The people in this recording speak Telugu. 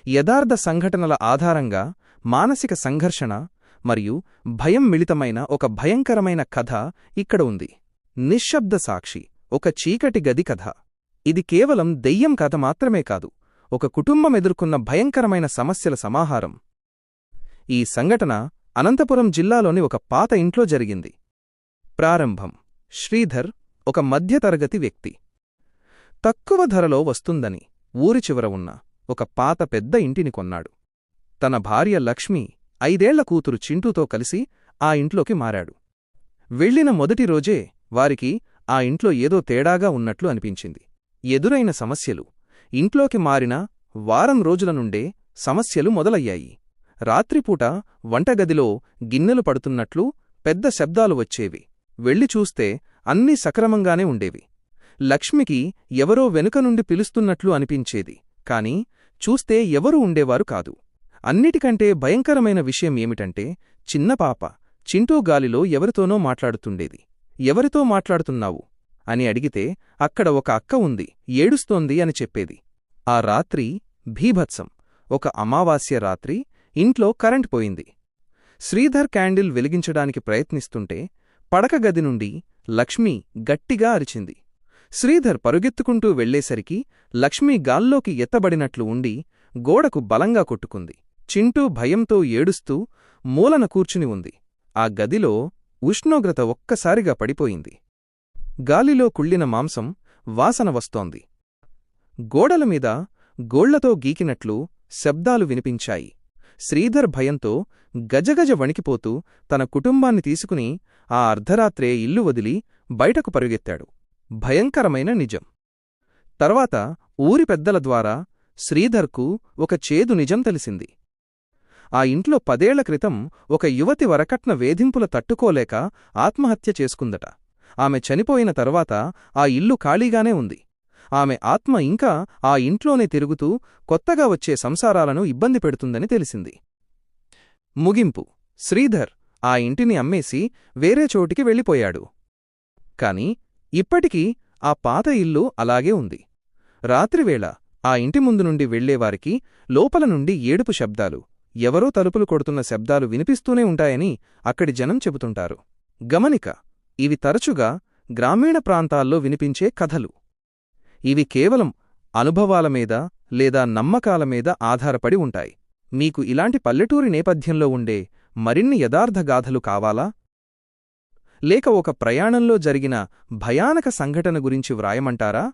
యథార్థ సంఘటనల ఆధారంగా మానసిక సంఘర్షణ మరియు భయం మిళితమైన ఒక భయంకరమైన కథ ఇక్కడ ఉంది. నిశ్శబ్ద సాక్షి, ఒక చీకటి గది కథ. ఇది కేవలం దెయ్యం కథ మాత్రమే కాదు, ఒక కుటుంబం ఎదుర్కొన్న భయంకరమైన సమస్యల సమాహారం. ఈ సంఘటన అనంతపురం జిల్లాలోని ఒక పాత ఇంట్లో జరిగింది. ప్రారంభం. శ్రీధర్ ఒక మధ్యతరగతి వ్యక్తి. తక్కువ ధరలో వస్తుందని ఊరి చివర ఉన్న ఒక పాత పెద్ద ఇంటిని కొన్నాడు. తన భార్య లక్ష్మి 5ఏళ్ల కూతురు చింటూతో కలిసి ఆ ఇంట్లోకి మారాడు. వెళ్లిన మొదటి రోజే వారికి ఆ ఇంట్లో ఏదో తేడాగా ఉన్నట్లు అనిపించింది. ఎదురైన సమస్యలు. ఇంట్లోకి మారిన వారం రోజుల నుండే సమస్యలు మొదలయ్యాయి. రాత్రిపూట వంటగదిలో గిన్నెలు పడుతున్నట్లు పెద్ద శబ్దాలు వచ్చేవి. వెళ్లి చూస్తే అన్నీ సక్రమంగానే ఉండేవి. లక్ష్మికి ఎవరో వెనుక నుండి పిలుస్తున్నట్లు అనిపించేది, కాని చూస్తే ఎవరూ ఉండేవారు కాదు. అన్నిటికంటే భయంకరమైన విషయం ఏమిటంటే, చిన్నపాప చింటూ గాలిలో ఎవరితోనో మాట్లాడుతుండేది. ఎవరితో మాట్లాడుతున్నావు అని అడిగితే అక్కడ ఒక అక్క ఉంది, ఏడుస్తోంది అని చెప్పేది. ఆ రాత్రి భీభత్సం. ఒక అమావాస్య రాత్రి ఇంట్లో కరెంట్ పోయింది. శ్రీధర్ క్యాండిల్ వెలిగించడానికి ప్రయత్నిస్తుంటే పడకగది నుండి లక్ష్మి గట్టిగా అరిచింది. శ్రీధర్ పరుగెత్తుకుంటూ వెళ్లేసరికి లక్ష్మి గాల్లోకి ఎత్తబడినట్లు ఉండి గోడకు బలంగా కొట్టుకుంది. చింటూ భయంతో ఏడుస్తూ మూలన కూర్చుని ఉంది. ఆ గదిలో ఉష్ణోగ్రత ఒక్కసారిగా పడిపోయింది. గాలిలో కుళ్ళిన మాంసం వాసన వస్తోంది. గోడలమీద గోళ్లతో గీకినట్లు శబ్దాలు వినిపించాయి. శ్రీధర్ భయంతో గజగజ వణికిపోతూ తన కుటుంబాన్ని తీసుకుని ఆ అర్ధరాత్రే ఇల్లు వదిలి బయటకు పరుగెత్తాడు. భయంకరమైన నిజం. తర్వాత ఊరి పెద్దల ద్వారా శ్రీధర్కు ఒక చేదు నిజం తెలిసింది. ఆ ఇంట్లో 10 ఏళ్ల క్రితం ఒక యువతి వరకట్న వేధింపుల తట్టుకోలేక ఆత్మహత్య చేసుకుందట. ఆమె చనిపోయిన తర్వాత ఆ ఇల్లు ఖాళీగానే ఉంది. ఆమె ఆత్మ ఇంకా ఆ ఇంట్లోనే తిరుగుతూ కొత్తగా వచ్చే సంసారాలను ఇబ్బంది పెడుతుందని తెలిసింది. ముగింపు. శ్రీధర్ ఆ ఇంటిని అమ్మేసి వేరే చోటికి వెళ్ళిపోయాడు. కాని ఇప్పటికీ ఆ పాత ఇల్లు అలాగే ఉంది. రాత్రివేళ ఆ ఇంటి ముందు నుండి వెళ్లేవారికి లోపల నుండి ఏడుపు శబ్దాలు, ఎవరో తలుపులు కొడుతున్న శబ్దాలు వినిపిస్తూనే ఉంటాయని అక్కడి జనం చెబుతుంటారు. గమనిక: ఇవి తరచుగా గ్రామీణ ప్రాంతాల్లో వినిపించే కథలు. ఇవి కేవలం అనుభవాల మీద లేదా నమ్మకాల మీద ఆధారపడి ఉంటాయి. మీకు ఇలాంటి పల్లెటూరి నేపథ్యంలో ఉండే మరిన్ని యథార్థ గాథలు కావాలా? లేక ఒక ప్రయాణంలో జరిగిన భయానక సంఘటన గురించి వ్రాయమంటారా?